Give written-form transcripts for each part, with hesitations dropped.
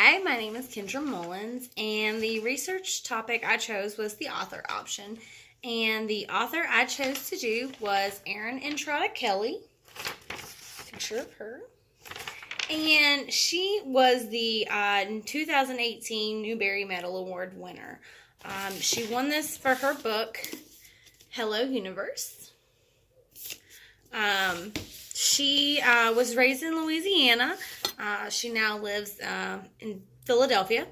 Hi, my name is Kendra Mullins, and the research topic I chose was the author option. And the author I chose to do was Erin Entrada Kelly. Picture of her. And she was the 2018 Newbery Medal Award winner. She won this for her book, Hello Universe. She was raised in Louisiana. She now lives in Philadelphia.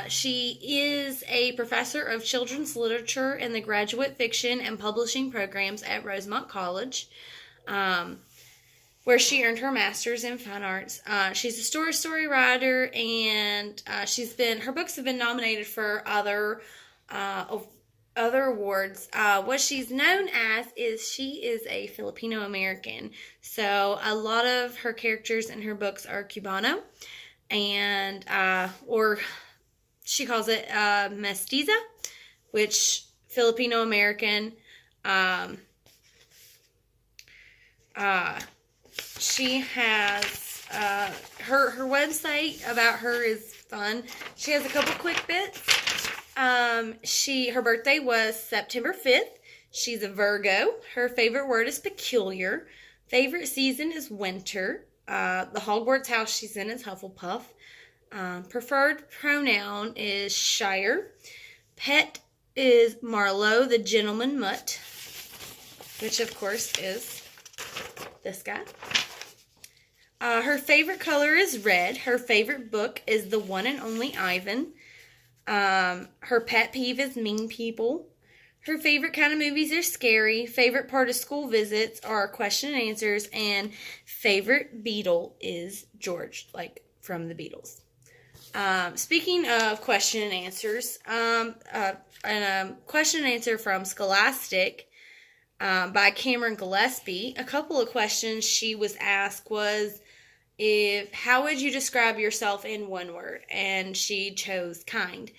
She is a professor of children's literature in the graduate fiction and publishing programs at Rosemont College, where she earned her master's in fine arts. She's a story writer, and her books have been nominated for other awards. What she's known as is she is a Filipino American. So a lot of her characters in her books are Cubano, and or she calls it mestiza, which Filipino American. She has her website about her is fun. She has a couple quick bits. Her birthday was September 5th. She's a Virgo. Her favorite word is peculiar. Favorite season is winter. The Hogwarts house she's in is Hufflepuff. Preferred pronoun is Shire. Pet is Marlowe, the gentleman mutt, which of course is this guy. Her favorite color is red. Her favorite book is The One and Only Ivan. Her pet peeve is mean people. Her favorite kind of movies are scary. Favorite part of school visits are question and answers. And favorite Beatle is George, like from the Beatles. Speaking of question and answers, a question and answer from Scholastic by Cameron Gillespie. A couple of questions she was asked was, how would you describe yourself in one word? And she chose kind.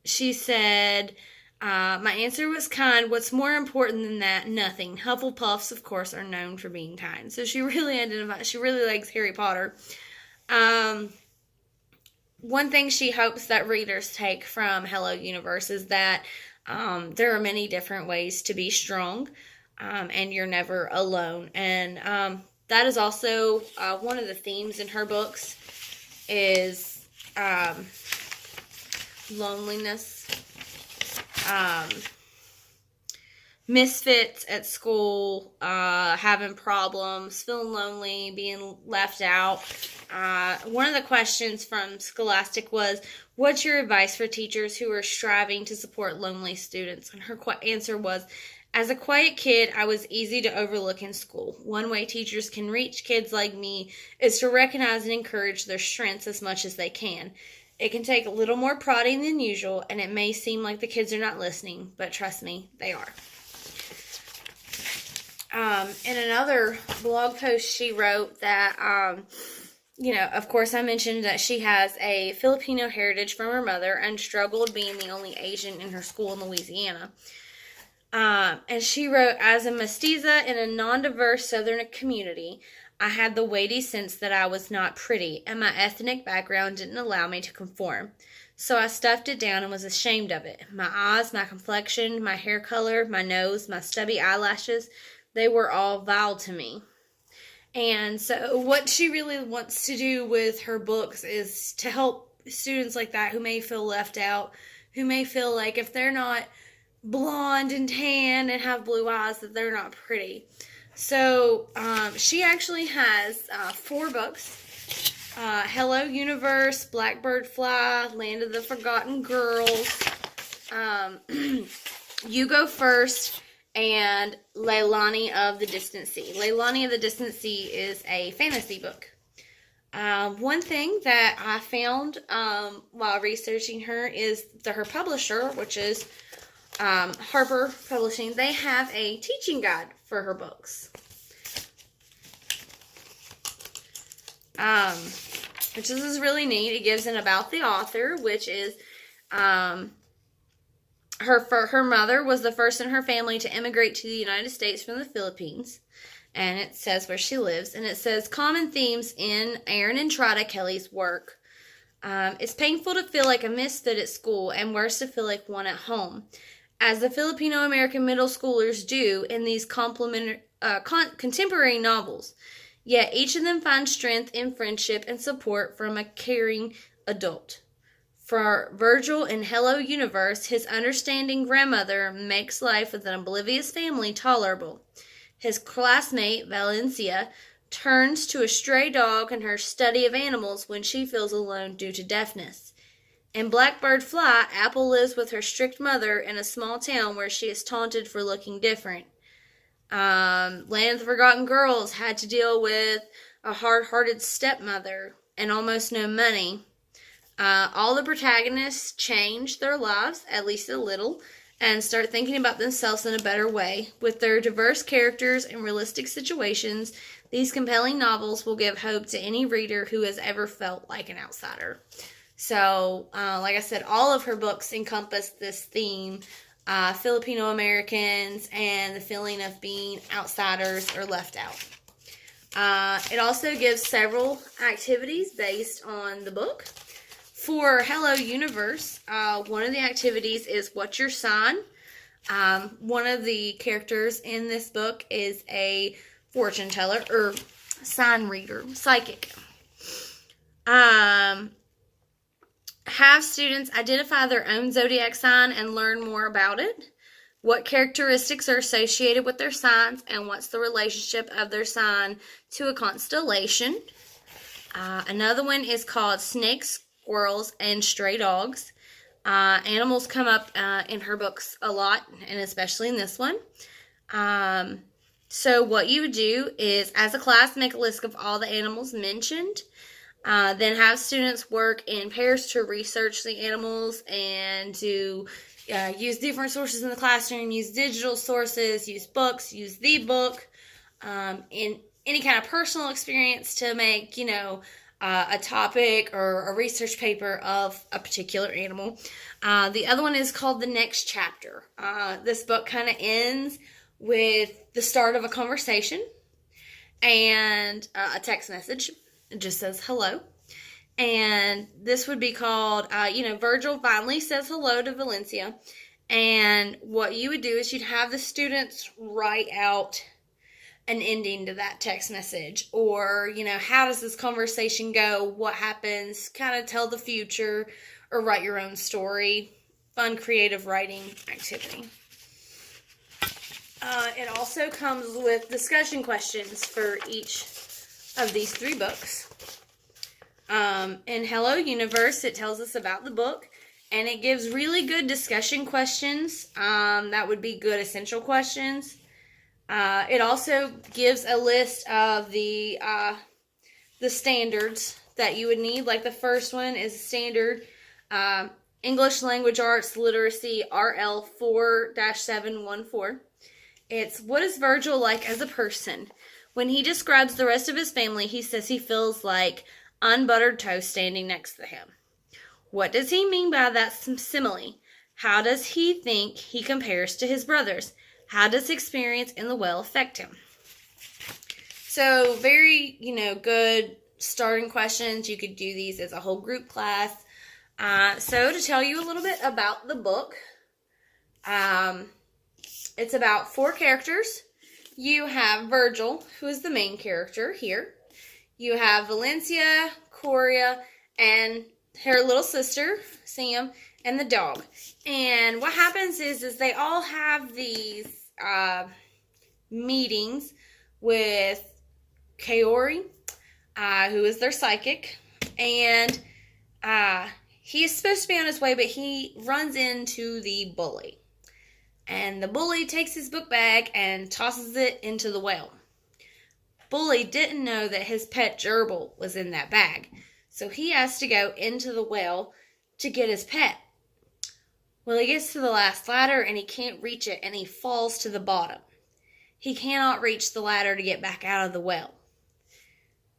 She said, my answer was kind. What's more important than that? Nothing. Hufflepuffs, of course, are known for being kind. So she really likes Harry Potter. One thing she hopes that readers take from Hello Universe is that there are many different ways to be strong, and you're never alone. And that is also one of the themes in her books is loneliness, misfits at school, having problems, feeling lonely, being left out. One of the questions from Scholastic was, what's your advice for teachers who are striving to support lonely students? And her answer was, as a quiet kid, I was easy to overlook in school. One way teachers can reach kids like me is to recognize and encourage their strengths as much as they can. It can take a little more prodding than usual, and it may seem like the kids are not listening, but trust me, they are. In another blog post she wrote that, of course I mentioned that she has a Filipino heritage from her mother and struggled being the only Asian in her school in Louisiana. And she wrote, as a mestiza in a non-diverse southern community, I had the weighty sense that I was not pretty, and my ethnic background didn't allow me to conform. So I stuffed it down and was ashamed of it. My eyes, my complexion, my hair color, my nose, my stubby eyelashes, they were all vile to me. And so what she really wants to do with her books is to help students like that who may feel left out, who may feel like if they're not blonde and tan and have blue eyes that they're not pretty. So she actually has 4 books. Hello Universe, Blackbird Fly, Land of the Forgotten Girls, You Go First, and Leilani of the Distant Sea. Leilani of the Distant Sea is a fantasy book. One thing that I found while researching her is her publisher, which is Harper Publishing. They have a teaching guide for her books, which is really neat. It gives an about the author, which is her mother was the first in her family to immigrate to the United States from the Philippines. and it says where she lives, and it says common themes in Erin and Entrada Kelly's work. It's painful to feel like a misfit at school and worse to feel like one at home, as the Filipino-American middle schoolers do in these contemporary novels. Yet each of them finds strength in friendship and support from a caring adult. For Virgil in Hello Universe, his understanding grandmother makes life with an oblivious family tolerable. His classmate, Valencia, turns to a stray dog in her study of animals when she feels alone due to deafness. In Blackbird Fly, Apple lives with her strict mother in a small town where she is taunted for looking different. Land of the Forgotten Girls had to deal with a hard-hearted stepmother and almost no money. All the protagonists change their lives, at least a little, and start thinking about themselves in a better way. With their diverse characters and realistic situations, these compelling novels will give hope to any reader who has ever felt like an outsider. So, like I said, all of her books encompass this theme, Filipino Americans and the feeling of being outsiders or left out. It also gives several activities based on the book. For Hello Universe, one of the activities is What's Your Sign? One of the characters in this book is a fortune teller or sign reader, psychic. Have students identify their own zodiac sign and learn more about it. What characteristics are associated with their signs and what's the relationship of their sign to a constellation. Another one is called Snakes, Squirrels, and Stray Dogs. Animals come up in her books a lot, and especially in this one. So what you would do is, as a class, make a list of all the animals mentioned. Then have students work in pairs to research the animals and to use different sources in the classroom, use digital sources, use books, use the book, in any kind of personal experience to make, a topic or a research paper of a particular animal. The other one is called The Next Chapter. This book kind of ends with the start of a conversation and a text message. It just says hello. And this would be called, Virgil finally says hello to Valencia. And what you would do is you'd have the students write out an ending to that text message. Or, how does this conversation go? What happens? Kind of tell the future or write your own story. Fun, creative writing activity. It also comes with discussion questions for each of these 3 books. In Hello Universe, it tells us about the book, and it gives really good discussion questions. That would be good essential questions. It also gives a list of the standards that you would need. Like the first one is standard English Language Arts Literacy RL 4-714. It's, what is Virgil like as a person? When he describes the rest of his family, he says he feels like unbuttered toast standing next to him. What does he mean by that simile? How does he think he compares to his brothers? How does experience in the well affect him? So very, good starting questions. You could do these as a whole group class. So to tell you a little bit about the book, it's about 4 characters. You have Virgil, who is the main character here. You have Valencia, Coria, and her little sister, Sam, and the dog. And what happens is they all have these meetings with Kaori, who is their psychic. And he is supposed to be on his way, but he runs into the bully. And the bully takes his book bag and tosses it into the well. Bully didn't know that his pet gerbil was in that bag, so he has to go into the well to get his pet. Well, he gets to the last ladder and he can't reach it, and he falls to the bottom. He cannot reach the ladder to get back out of the well.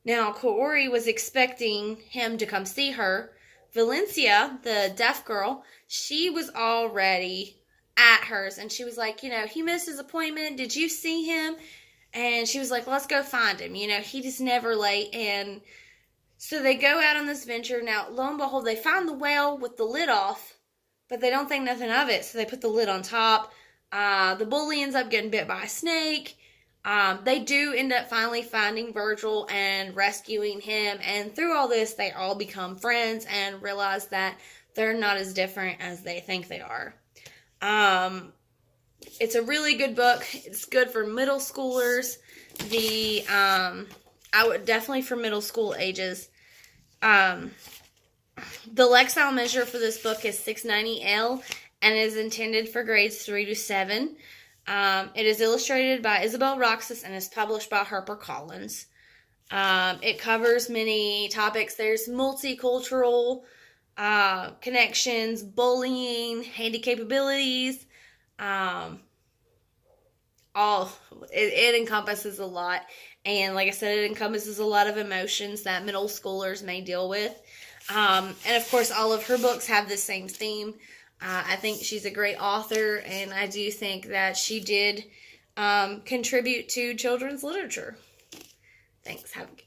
Now, Kaori was expecting him to come see her. Valencia, the deaf girl, she was already at hers, and she was like, he missed his appointment. Did you see him? And she was like, let's go find him. You know, he just never late. And so they go out on this venture. Now, lo and behold, they find the well with the lid off, but they don't think nothing of it. So they put the lid on top. The bully ends up getting bit by a snake. They do end up finally finding Virgil and rescuing him. And through all this, they all become friends and realize that they're not as different as they think they are. It's a really good book. It's good for middle schoolers. I would definitely for middle school ages. The Lexile measure for this book is 690L and is intended for grades 3 to 7. It is illustrated by Isabel Roxas and is published by HarperCollins. It covers many topics. There's multicultural connections, bullying, handy capabilities. It encompasses a lot. And like I said, it encompasses a lot of emotions that middle schoolers may deal with. And of course, all of her books have the same theme. I think she's a great author, and I do think that she did contribute to children's literature. Thanks. Have a good